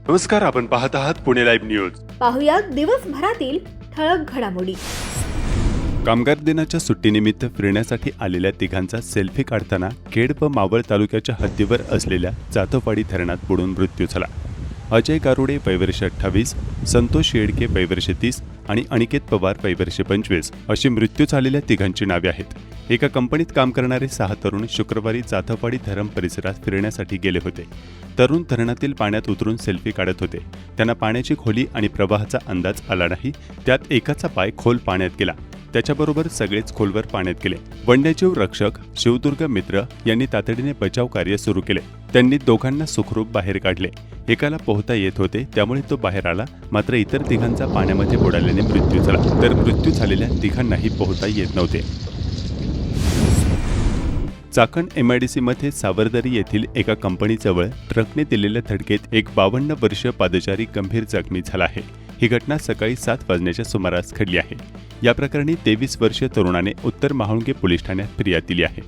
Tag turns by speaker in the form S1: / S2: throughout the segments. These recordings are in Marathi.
S1: नमस्कार, आपण पाहत आहात पुणे लाईव्ह न्यूज.
S2: पाहुयात दिवसभरातील ठळक घडामोडी.
S1: कामगार दिनाच्या सुट्टीनिमित्त फिरण्यासाठी आलेल्या तिघांचा सेल्फी काढताना खेड व मावळ तालुक्याच्या हद्दीवर असलेल्या जाधववाडी धरणात बुडून मृत्यू झाला. अजय गारुडे वयवर्ष 28, संतोष शेडके वयवर्ष 30 आणि अनिकेत पवार वयवर्ष 25 अशी मृत्यू झालेल्या तिघांची नावे आहेत. एका कंपनीत काम करणारे 6 तरुण शुक्रवारी जाधववाडी धरण परिसरात फिरण्यासाठी गेले होते. तरुण धरणातील पाण्यात उतरून सेल्फी काढत होते. त्यांना पाण्याची खोली आणि प्रवाहाचा अंदाज आला नाही. त्यात एकाचा पाय खोल पाण्यात गेला. त्याच्याबरोबर सगळेच खोलवर पाण्यात गेले. वन्यजीव रक्षक शिवदुर्ग मित्र यांनी तातडीने बचाव कार्य सुरू केले. त्यांनी दोघांना सुखरूप बाहेर काढले. एकाला पोहता येत होते, त्यामुळे तो बाहेर आला. मात्र इतर तिघांचा पाण्यामध्ये बुडाल्याने मृत्यू झाला. तर मृत्यू झालेल्या तिघांनाही पोहता येत नव्हते. चाकण MIDCमध्ये सावरदरी येथील एका कंपनीजवळ ट्रकने दिलेल्या धडकेत एक 52 वर्षीय पादचारी गंभीर जखमी झाला आहे. ही घटना सकाळी 7 वाजण्याच्या सुमारास घडली आहे. या प्रकरणी 23 वर्षीय तरुणाने उत्तर महाळुंगे पोलीस ठाण्यात फिर्याद दिली आहे.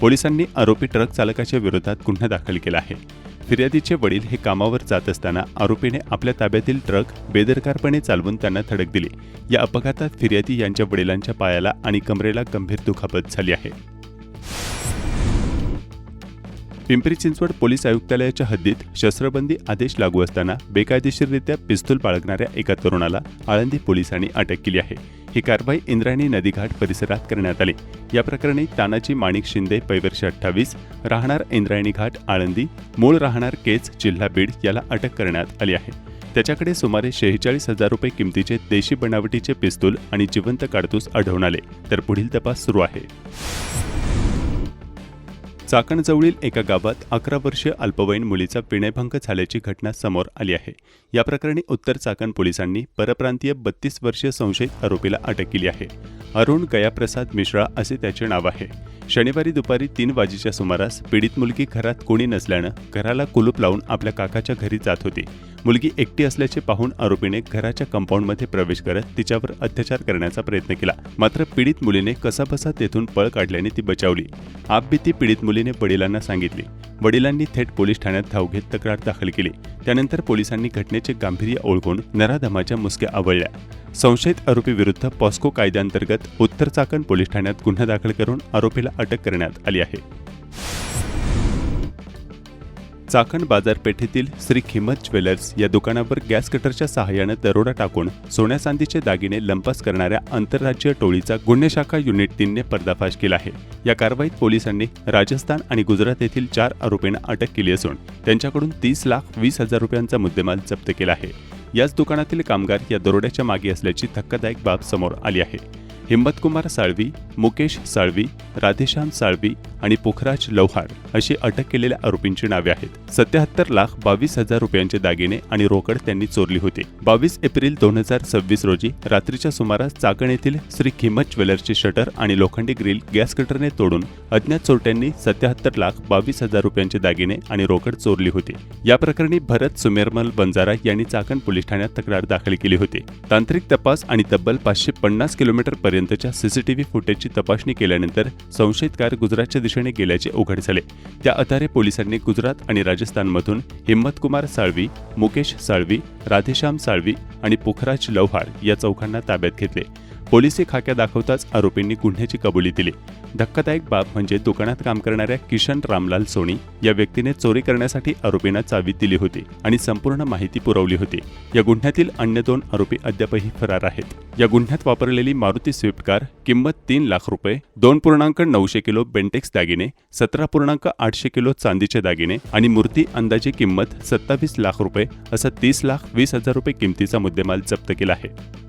S1: पोलिसांनी आरोपी ट्रक चालकाच्या विरोधात गुन्हा दाखल केला आहे. फिर्यादीचे वडील हे कामावर जात असताना आरोपीने आपल्या ताब्यातील ट्रक बेदरकारपणे चालवून त्यांना धडक दिली. या अपघातात फिर्यादी यांच्या वडिलांच्या पायाला आणि कमरेला गंभीर दुखापत झाली आहे. पिंपरी चिंचवड पोलीस आयुक्तालयाच्या हद्दीत शस्त्रबंदी आदेश लागू असताना बेकायदेशीररित्या पिस्तूल बाळगणाऱ्या एका तरुणाला आळंदी पोलिसांनी अटक केली आहे. ही कारवाई इंद्रायणी नदीघाट परिसरात करण्यात आली. या प्रकरणी तानाजी माणिक शिंदे वयवर्ष 28, राहणार इंद्रायणी घाट आळंदी, मूळ राहणार केज जिल्हा बीड याला अटक करण्यात आली आहे. त्याच्याकडे सुमारे 46,000 रुपये किमतीचे देशी बनावटीचे पिस्तूल आणि जिवंत काडतूस आढळून आले. तर पुढील तपास सुरू आहे. चाकणजवळील एका गावात 11 वर्षीय अल्पवयीन मुलीचा विनयभंग झाल्याची घटना समोर आली आहे. या प्रकरणी उत्तर चाकण पोलिसांनी परप्रांतीय 32 वर्षीय संशयित आरोपीला अटक केली आहे. अरुण गयाप्रसाद मिश्रा असे त्याचे नाव आहे. शनिवारी दुपारी 3 वाजेच्या सुमारास पीडित मुलगी घरात कोणी नसल्यानं घराला कुलूप लावून आपल्या काकाच्या घरी जात होती. मुलगी एकटी असल्याचे पाहून आरोपीने घराच्या कंपाऊंडमध्ये प्रवेश करत तिच्यावर अत्याचार करण्याचा प्रयत्न केला. मात्र पीडित मुलीने कसाबसा तेथून पळ काढल्याने ती बचावली. आपबीती पीडित मुलीने वडिलांना सांगितली. वडिलांनी थेट पोलीस ठाण्यात धाव घेत तक्रार दाखल केली. त्यानंतर पोलिसांनी घटनेचे गांभीर्य ओळखून नराधमाच्या मुसक्या आवळल्या. संशयित आरोपी विरुद्ध पॉस्को कायद्याअंतर्गत उत्तर चाकण पोलीस ठाण्यात गुन्हा दाखल करून आरोपीला अटक करण्यात आली आहे. चाकण बाजारपेठेतील श्री किंमत ज्वेलर्स या दुकानावर गॅस कटरच्या सहाय्याने दरोडा टाकून सोन्या चांदीचे दागिने लंपास करणाऱ्या आंतरराज्यीय टोळीचा गुन्हे शाखा युनिट 3ने पर्दाफाश केला आहे. या कारवाईत पोलिसांनी राजस्थान आणि गुजरात येथील 4 आरोपींना अटक केली असून त्यांच्याकडून 30,20,000 रुपयांचा मुद्देमाल जप्त केला आहे. याच दुकानातील कामगार या दरोड्याच्या मागे असल्याची धक्कादायक बाब समोर आली आहे. हिम्मतकुमार साळवी, मुकेश साळवी, राधेश्याम साळवी आणि पुखराज लौहार अशी अटक केलेल्या आरोपींची नावे आहेत. 77,22,000 रुपयांचे दागिने आणि रोकड त्यांनी चोरली होती. 22 एप्रिल 2026 रोजी रात्रीच्या सुमारास चाकण येथील श्री किंमत ज्वेलर्सचे शटर आणि लोखंडी ग्रिल गॅस कटरने तोडून अज्ञात चोरट्यांनी 77,22,000 रुपयांचे दागिने आणि रोकड चोरली होती. या प्रकरणी भरत सुमेरमल बंजारा यांनी चाकण पोलीस ठाण्यात तक्रार दाखल केली होती. तांत्रिक तपास आणि तब्बल 550 किलोमीटर पर्यंतच्या CCTV फुटेजची तपासणी केल्यानंतर संशयित कार गुजरातच्या दिशेने गेल्याचे उघड झाले. त्या आधारे पोलिसांनी गुजरात आणि राजस्थानमधून हिम्मतकुमार साळवी, मुकेश साळवी, राधेश्याम साळवी आणि पुखराज लौहार या चौघांना ताब्यात घेतले. पोलिसी खाक्या दाखवताच आरोपींनी गुन्ह्याची कबुली दिली. धक्कादायक बाब म्हणजे दुकानात काम करणाऱ्या किशन रामलाल सोनी या व्यक्तीने चोरी करण्यासाठी आरोपींना चावी दिली होती आणि संपूर्ण माहिती पुरवली होती. या गुन्ह्यातील अन्य 2 आरोपी अद्यापही फरार आहेत. या गुन्ह्यात वापरलेली मारुती स्विफ्ट कार, किंमत 3 लाख रुपये, 2.9 किलो बेंटेक्स दागिने, 17.8 किलो चांदीचे दागिने आणि मूर्ती अंदाजे किंमत 27 लाख रुपये असा 30,20,000 रुपये किमतीचा मुद्देमाल जप्त केला आहे.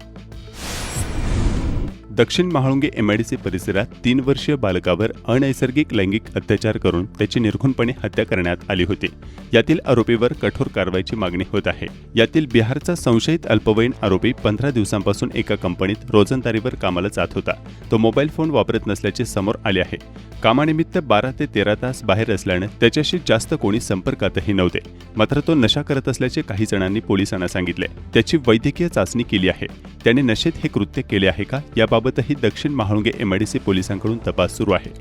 S1: दक्षिण महाळुंगे MIDC परिसरात 3 वर्षीय बालकावर अनैसर्गिक लैंगिक अत्याचार करून त्याची निर्घृणपणे हत्या करण्यात आली होती. यातील आरोपीवर कठोर कारवाईची मागणी होत आहे. यातील बिहारचा संशयित अल्पवयीन आरोपी 15 दिवसांपासून एका कंपनीत रोजंदारीवर कामाला जात होता. तो मोबाईल फोन वापरत नसल्याचे समोर आले आहे. कामानिमित्त 12 ते 13 तास बाहेर असल्याने त्याच्याशी जास्त कोणी संपर्कातही नव्हते. मात्र तो नशा करत असल्याचे काही जणांनी पोलिसांना सांगितले. त्याची वैद्यकीय चाचणी केली आहे. त्याने नशेत हे कृत्य केले आहे का याबाबतही दक्षिण महाळुंगे MIDC पोलिसांकडून तपास सुरू आहे.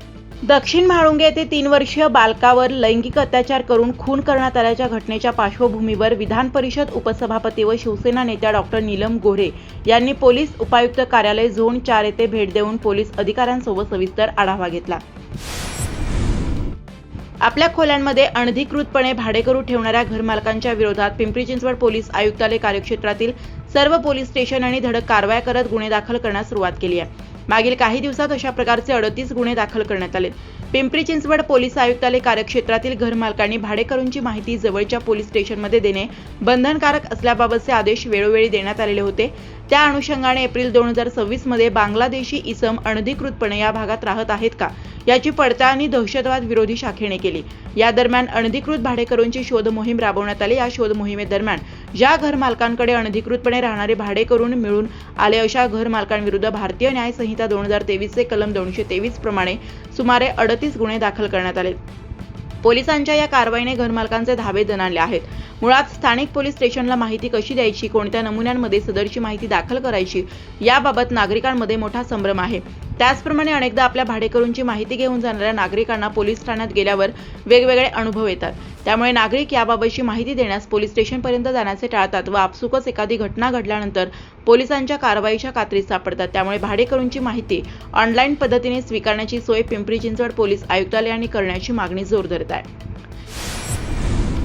S3: दक्षिण म्हाळुंगे येथे 3 वर्षीय बालकावर लैंगिक अत्याचार करून खून करण्यात आल्याच्या घटनेच्या पार्श्वभूमीवर विधान परिषद उपसभापती व शिवसेना नेत्या डॉक्टर नीलम गोऱ्हे यांनी पोलीस उपायुक्त कार्यालय झोन 4 येथे भेट देऊन पोलीस अधिकाऱ्यांसोबत सविस्तर आढावा घेतला. आपल्या खोल्यांमध्ये अनधिकृतपणे भाडेकरू ठेवणाऱ्या घरमालकांच्या विरोधात पिंपरी चिंचवड पोलीस आयुक्तालय कार्यक्षेत्रातील सर्व पोलीस स्टेशन आणि धडक कारवाया करत गुन्हे दाखल करण्यास सुरुवात केली आहे. मागील काही दिवसात अशा प्रकारचे 38 गुन्हे दाखल करण्यात आले. पिंपरी चिंचवड पोलीस आयुक्तालय कार्यक्षेत्रातील घरमालकांनी भाडेकरूंची माहिती जवळच्या पोलीस स्टेशनमध्ये देणे बंधनकारक असल्याबाबतचे आदेश वेळोवेळी देण्यात आलेले होते. त्या अनुषंगाने एप्रिल 2026 मध्ये बांगलादेशी इसम अनधिकृतपणे या भागात राहत आहेत का याची पडताळणी दहशतवाद विरोधी शाखेने केली. या दरम्यान अनधिकृत भाडेकरूंची शोध मोहीम राबवण्यात आली. या शोध मोहिमेदरम्यान ज्या घरमालकांकडे अनधिकृतपणे राहणारे भाडेकरून मिळून आले अशा घरमालकांविरुद्ध भारतीय न्याय संहिता 2023 चे कलम 223 प्रमाणे सुमारे 38 गुन्हे दाखल करण्यात आले. पोलिसांच्या या कारवाईने घरमालकांचे धाबे दणाणले आहेत. मुळात स्थानिक पोलीस स्टेशनला माहिती कशी द्यायची, कोणत्या नमुन्यांमध्ये सदरची माहिती दाखल करायची याबाबत नागरिकांमध्ये मोठा संभ्रम आहे. त्याचप्रमाणे अनेकदा आपल्या भाडेकरूंची माहिती घेऊन जाणाऱ्या नागरिकांना पोलीस ठाण्यात गेल्यावर वेगवेगळे अनुभव येतात. त्यामुळे नागरिक याबाबतची माहिती देण्यास पोलीस स्टेशनपर्यंत जाण्याचे टाळतात व आपसुकच एखादी घटना घडल्यानंतर पोलिसांच्या कारवाईच्या कात्रीत सापडतात. त्यामुळे भाडेकरूंची माहिती ऑनलाईन पद्धतीने स्वीकारण्याची सोय पिंपरी चिंचवड पोलीस आयुक्तालयाने करण्याची मागणी जोर धरत आहे.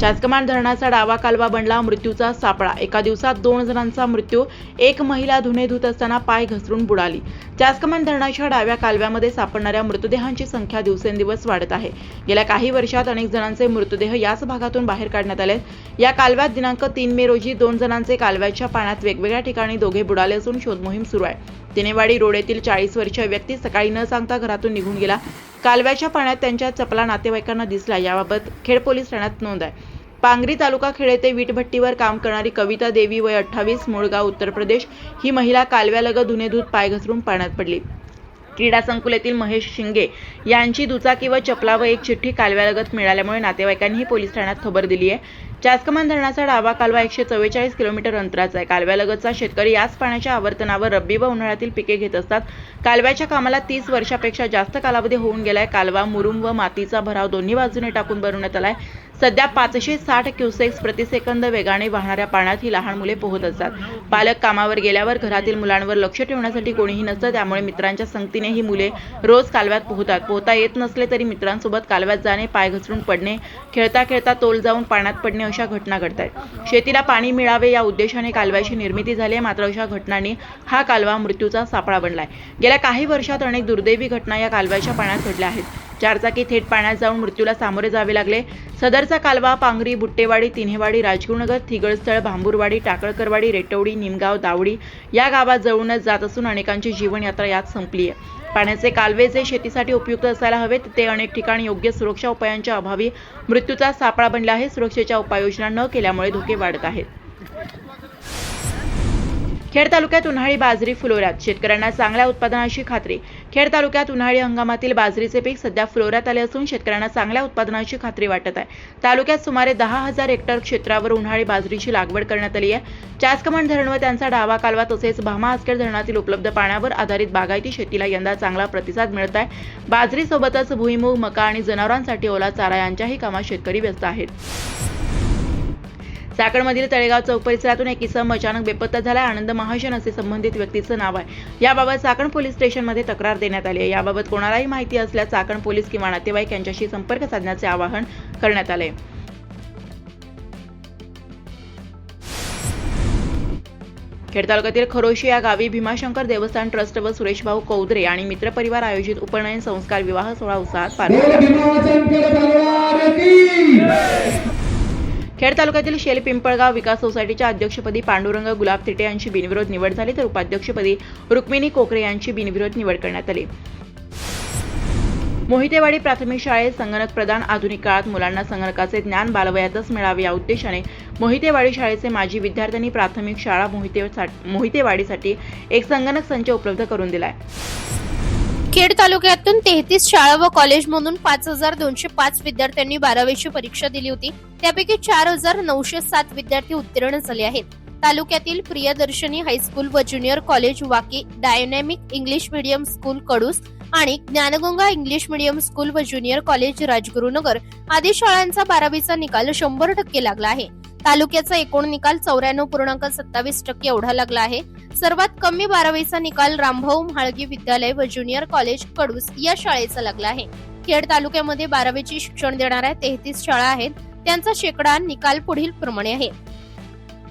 S3: चासकमान धरणाचा डावा कालवा बनला मृत्यूचा सापळा. एका दिवसात 2 जणांचा मृत्यू. एक महिला धुणे धुत असताना पाय घसरून बुडाली. चासकमान धरणाच्या डाव्या कालव्यामध्ये सापडणाऱ्या मृतदेहांची संख्या दिवसेंदिवस वाढत आहे. गेल्या काही वर्षात अनेक जणांचे मृतदेह याच भागातून बाहेर काढण्यात आले. या कालव्यात दिनांक 3 मे रोजी 2 जणांचे कालव्याच्या पाण्यात वेगवेगळ्या ठिकाणी दोघे बुडाले असून शोध मोहीम सुरू आहे. तिनेवाडी रोड येथील 40 वर्षीय व्यक्ती सकाळी न सांगता घरातून निघून गेला. कालव्याच्या पाण्यात त्यांच्या चपला नातेवाईकांना दिसला. याबाबत खेड पोलीस ठाण्यात नोंद आहे. पांगरी तालुका खेड येथे वीटभट्टीवर काम करणारी कविता देवी वय 28 मूळगाव उत्तर प्रदेश ही महिला कालव्यालगत धुणे धुत पाय घसरून पाण्यात पडली. क्रीडा संकुलातील महेश शिंगे यांची दुचाकी व चपला व एक चिठ्ठी कालव्यालगत मिळाल्यामुळे नातेवाईकांनी पोलीस ठाण्यात खबर दिली आहे. चासकमान धरणाचा डावा कालवा 144 किलोमीटर अंतराचा आहे. कालव्यालगतचा शेतकरी याच पाण्याच्या आवर्तनावर रब्बी व उन्हाळ्यातील पिके घेत असतात. कालव्याच्या कामाला 30 वर्षापेक्षा जास्त कालावधी होऊन गेलाय. कालवा मुरुम व मातीचा भराव दोन्ही बाजूने टाकून बनवण्यात आलाय. सध्या 560 क्युसेक्स प्रतिसेकंद वेगाने वाहणाऱ्या पाण्यात ही लहान मुले पोहत असतात. पालक कामावर गेल्यावर घरातील मुलांवर लक्ष ठेवण्यासाठी कोणीही नसतं. त्यामुळे मित्रांच्या संगतीने ही मुले रोज कालव्यात पोहतात. पोहता येत नसले तरी मित्रांसोबत कालव्यात जाणे, पाय घसरून पडणे, खेळता खेळता तोल जाऊन पाण्यात पडणे अशा घटना घडतात. शेतीला पाणी मिळावे या उद्देशाने कालव्याची निर्मिती झाली आहे. मात्र अशा घटनांनी हा कालवा मृत्यूचा सापळा बनलाय. गेल्या काही वर्षात अनेक दुर्दैवी घटना या कालव्याच्या पाण्यात घडल्या आहेत. चारचाकी थेट पाण्यात जाऊन मृत्यूला सामोरे जावे लागले. सदरचा कालवा पांगरी, बुट्टेवाडी, तिन्हेवाडी, राजगुरुनगर, थिगळस्थळ, भांबुरवाडी, टाकळकरवाडी, रेटवडी, निमगाव, दावडी या गावात जळूनच जात असून अनेकांची जीवनयात्रा यात संपली आहे. पाण्याचे कालवे जे शेतीसाठी उपयुक्त असायला हवेत ते अनेक ठिकाणी योग्य सुरक्षा उपायांच्या अभावी मृत्यूचा सापळा बनला आहे. सुरक्षेच्या उपाययोजना न केल्यामुळे धोके वाढत आहेत. खेड तालुक्यात उन्हाळी बाजरी फुलोऱ्यात, शेतकऱ्यांना चांगल्या उत्पादनाची खात्री. खेड तालुक्यात उन्हाळी हंगामातील बाजरीचे पीक सध्या फुलोऱ्यात आले असून शेतकऱ्यांना चांगल्या उत्पादनाची खात्री वाटत आहे. तालुक्यात सुमारे 10,000 हेक्टर क्षेत्रावर उन्हाळी बाजरीची लागवड करण्यात आली आहे. चासकमान धरण व त्यांचा डावा कालवा तसेच भामा आसखेड धरणातील उपलब्ध पाण्यावर आधारित बागायती शेतीला यंदा चांगला प्रतिसाद मिळत आहे. बाजरीसोबतच भुईमूग, मका आणि जनावरांसाठी ओला चारा यांच्याही कामात शेतकरी व्यस्त आहेत. चाकणमधील तळेगाव चौक परिसरातून एक इसम अचानक बेपत्ता झाला. आनंद महाजन असे संबंधित व्यक्तीचं नाव आहे. याबाबत चाकण पोलीस स्टेशनमध्ये तक्रार देण्यात आली आहे. याबाबत कोणालाही माहिती असल्यास चाकण पोलीस किंवा नातेवाईक यांच्याशी संपर्क साधण्याचे आवाहन करण्यात आले. खेड तालुक्यातील खरोशी या गावी भीमाशंकर देवस्थान ट्रस्ट व सुरेश भाऊ कौदरे आणि मित्रपरिवार आयोजित उपनयन संस्कार विवाह सोहळा उत्साहात पार पडला. खेड तालुक्यातील शेल पिंपळगाव विकास सोसायटीच्या अध्यक्षपदी पांडुरंग गुलाब तिटे यांची बिनविरोध निवड झाली तर उपाध्यक्षपदी रुक्मिणी कोकरे यांची बिनविरोध निवड करण्यात आली. मोहितेवाडी प्राथमिक शाळेत संगणक प्रदान. आधुनिक काळात मुलांना संगणकाचे ज्ञान बालवयातच मिळावे या उद्देशाने मोहितेवाडी शाळेचे माजी विद्यार्थ्यांनी प्राथमिक शाळा मोहितेवाडीसाठी एक संगणक संच उपलब्ध करून दिलाय.
S4: खेड तालुक्यातून 33 शाळा व कॉलेजमधून 5,205 विद्यार्थ्यांनी 12वीची परीक्षा दिली होती. त्यापैकी 4,907 विद्यार्थी उत्तीर्ण झाले आहेत. तालुक्यातील प्रियदर्शनी हायस्कूल व ज्युनियर कॉलेज वाकी, डायनॅमिक इंग्लिश मीडियम स्कूल कडूस, आणि ज्ञानगंगा इंग्लिश मीडियम स्कूल व ज्युनियर कॉलेज राजगुरुनगर आदी शाळांचा 12वीचा निकाल 100% लागला आहे. तालुक्याचा एकूण निकाल 94.27% एवढा लागला आहे. सर्वात कमी 12वीचा निकाल रामभाऊ म्हाळगी विद्यालय व ज्युनियर कॉलेज कडूस या शाळेचा लागला आहे. खेड तालुक्यामध्ये 12वीचे शिक्षण देणाऱ्या 33 शाळा आहेत. त्यांचा शेकडा निकाल पुढील प्रमाणे आहे.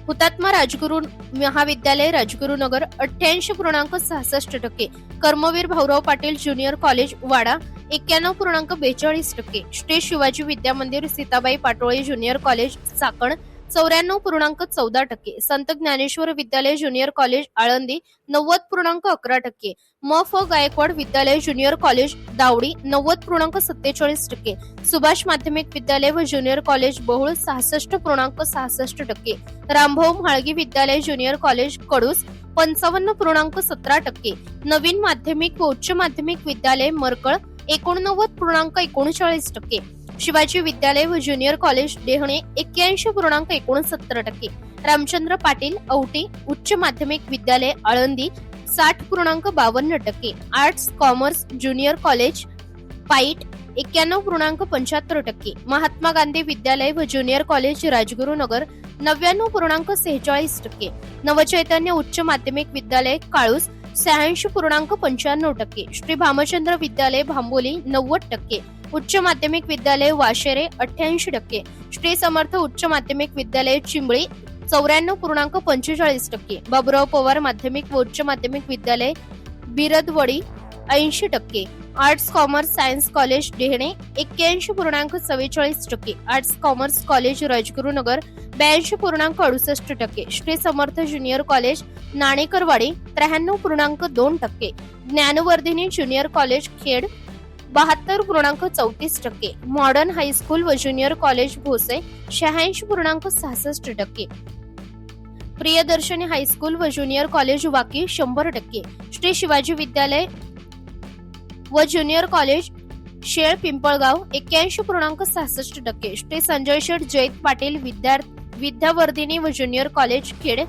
S4: हुतात्मा राजगुरु महाविद्यालय राजगुरुनगर 88.66%, कर्मवीर भाऊराव पाटील ज्युनियर कॉलेज वाडा 91.42%, श्री शिवाजी विद्या मंदिर सीताबाई पाटोळे ज्युनियर कॉलेज चाकण 94.14%, संत ज्ञानेश्वर विद्यालय ज्युनियर कॉलेज आळंदी 90.11%, म.फ. गायकवाड विद्यालय ज्युनियर कॉलेज दावडी 90.47%, सुभाष माध्यमिक विद्यालय व ज्युनियर कॉलेज बहुळ 66.66%, रामभाऊ म्हाळगी विद्यालय ज्युनियर कॉलेज कडूस 55.17%, नवीन माध्यमिक व उच्च माध्यमिक विद्यालय मरकळ 89.39%, शिवाजी विद्यालय व ज्युनियर कॉलेज डेहणे 81.69%, रामचंद्र पाटील औटी उच्च माध्यमिक विद्यालय Alandi 60.52%, arts commerce junior college point 91.75%, Mahatma Gandhi विद्यालय व ज्युनियर कॉलेज राजगुरुनगर 99.46%, नवचैतन्य उच्च माध्यमिक विद्यालय काळूस 86.95%, श्री भामचंद्र विद्यालय भांबोली 90%, उच्च माध्यमिक विद्यालय वाशेरे 88%, श्री समर्थ उच्च माध्यमिक विद्यालय चिंबळी 94.45%, बाबुराव पवार माध्यमिक व उच्च माध्यमिक विद्यालय Birdavadi 80%, arts commerce science college Dehane 81.44%, arts commerce college Rajgurunagar 82.68%, Shri Samarth junior college Nanekarwadi 93.2%, Dnyanvardhini junior college Khed 72.34%, modern high school व junior college Bhose 86.66%, Priyadarshini high school व ज्युनियर कॉलेज वाकी 100%, श्री शिवाजी विद्यालय व ज्युनियर कॉलेज शेळ पिंपळगाव 81.66%, श्री संजय शेठ जैत पाटील विद्यावर्धिनी व ज्युनियर कॉलेज खेड,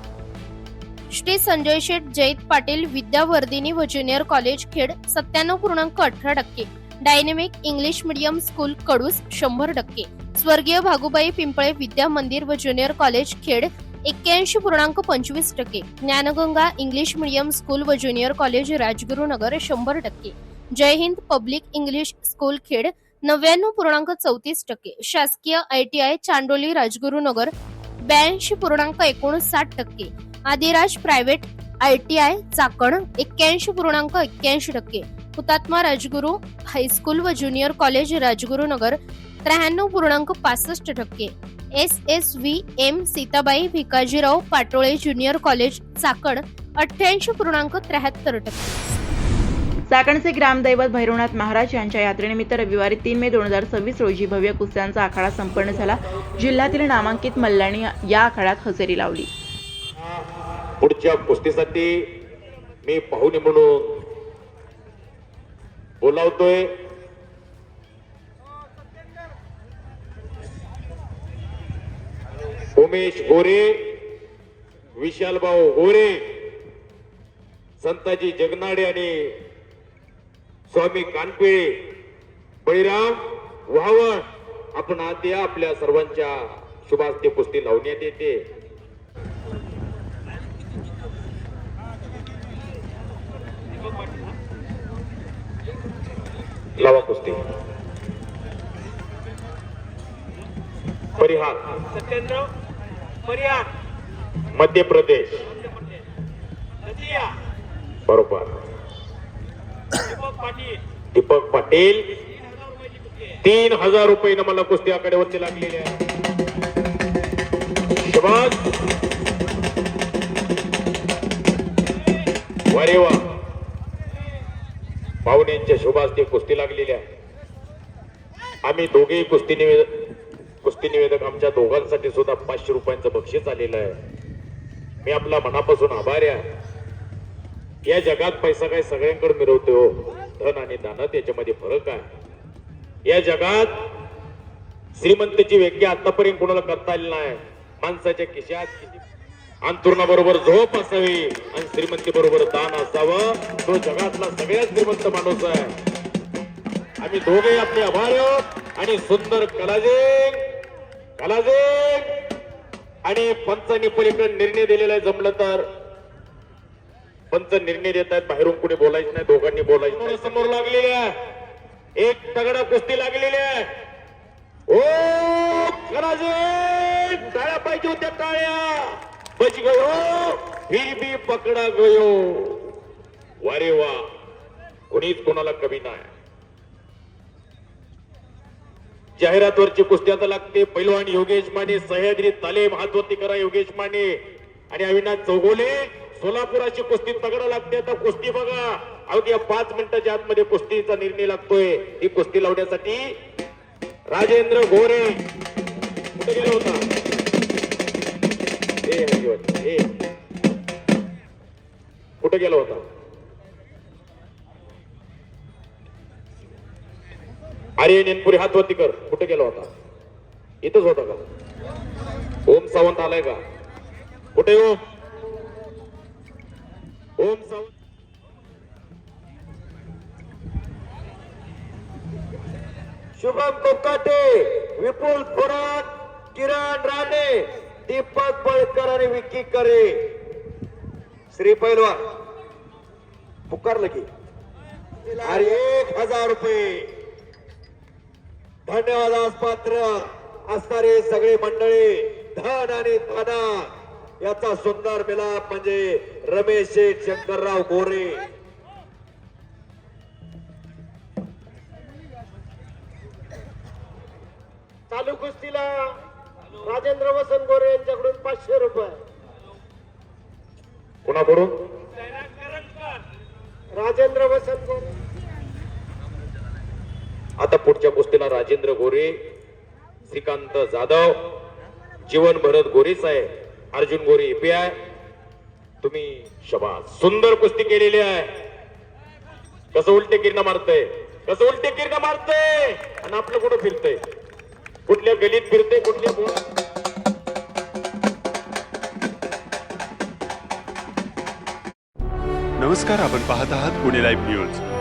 S4: श्री संजय शेठ जैत पाटील विद्यावर्धिनी व junior college Khed 97.18%, dynamic English medium school Kadus 100%, स्वर्गीय भागुबाई पिंपळे विद्या मंदिर व junior college Khed 81.25%, Dnyanganga English medium school व junior college Rajgurunagar 100%, Jai Hind public English school Khed 99.34%, शासकीय ITI Chandoli Rajgurunagar 82.59%, Adiraj private ITI Chakan 81.81%, हुतात्मा राजगुरू हायस्कूल व junior college Rajgurunagar 93.65%, SSVM Sitabai Bhikajirao Patole junior college Chakan 88.73%.
S3: चाकणचे ग्रामदैवत भैरवनाथ महाराज यांच्या यात्रेनिमित्त रविवारी 3 मे 2026 रोजी भव्य कुस्त्यांचा आखाडा संपन्न झाला. जिल्ह्यातील नामांकित मल्लांनी या आखाड्यात हजेरी लावली.
S5: पुढच्या कुस्तीसाठी मी पाहुणे म्हणून बोलावतोय उमेश गोरे, विशालभाऊ गोरे, संताजी जगनाडे आणि स्वामी कानपिळे, बळीराम वाहवण. आपण आधी आपल्या सर्वांच्या शुभास्ते कुस्ती लावण्यात येते. लावा कुस्ती. परिहार
S6: सत्येंद्र परिहार
S5: मध्य प्रदेश.
S6: नदिया
S5: बरोबर.
S6: दीपक पाटील
S5: दीपक पाटील
S6: 3000 रुपये
S5: 3000 रुपये मला कुस्ती आकड्यावरती लागलेले आहे. शाबास. वारे वा. पाहुण्यांच्या शुभास्ते कुस्ती लागलेली आहे. आम्ही दोघेही कुस्ती निवेदक आमच्या दोघांसाठी सुद्धा 500 रुपयांचं बक्षीस आलेलं आहे. मी आपला मनापासून आभारी आहे. या जगात पैसा काय सगळ्यांकडे मिळवतो हो. धन आणि दानत याच्यामध्ये फरक आहे. या जगात श्रीमंतीची व्याख्या आतापर्यंत कोणाला करता आली नाही. माणसाच्या खिशात किती अंतुरणाबरोबर झोप असावी आणि श्रीमंती बरोबर दान असावं. तो जगातला सगळ्यात श्रीमंत माणूस आहे. आम्ही दोघे आपले आभार आहोत आणि सुंदर कलाजे आणि पंचांनी पलीकडे निर्णय दिलेला आहे. जमलं तर पंच निर्णय देत आहेत, बाहेरून कुणी बोलायचं नाही, दोघांनी बोलायचं नाही. समोर लागलेली आहे, एक तगडा कुस्ती लागलेली आहे. ओ कलाजे, टाळ्या पाहिजे होत्या, टाळ्या. बच गयो फिर भी पकडा गयो. वारे वा, कोणीच कोणाला कमी नाही. जाहिरातवरची कुस्ती आता लागते. पैलवान योगेश माने, सह्याद्री तालीम हातवरती करा योगेश माने आणि अविनाश चौगोले. सोलापुराची कुस्ती तगडा लागते. आता कुस्ती बघा, अवघ्या 5 मिनिटाच्या आतमध्ये कुस्तीचा निर्णय लागतोय. ही कुस्ती लावण्यासाठी राजेंद्र गोरे कुठे गेला होता? कुठे गेला होता? आर्य नेनपुरी हातवरती कर, कुठे गेला होता? इथंच होता का? ओम सावंत आलाय का? कुठे ओम? ओम सावंत शुभम कोकाटे, विपुल थोरात, किरण राणे, दीपक बळकर आणि विकी करे. श्री पैलवान पुकारलं की अरे 1000 रुपये. धन्यवादास पात्र असणारे सगळे मंडळी, धन आणि धना याचा सुंदर मिलाप म्हणजे रमेश शेठ शंकरराव गोरे. चालू कुस्तीला राजेंद्र वसंत गोरे यांच्याकडून 500 रुपये. कोणाकडून? राजेंद्र वसंत गोरे. आता पुढच्या कुस्तीला राजेंद्र गोरे, श्रीकांत जाधव, जीवन भरत गोरेच आहे, अर्जुन गोरे एपीआय. तुम्ही शबास, सुंदर कुस्ती केलेली आहे. कसं उलटे किरणा मारतय, कसं उलटे किरणा मारतय आणि आपलं कुठं फिरतय, कुठल्या गलीत फिरते, कुठल्या
S1: नमस्कार, आपण पाहत आहात पुणे लाईव्ह न्यूज.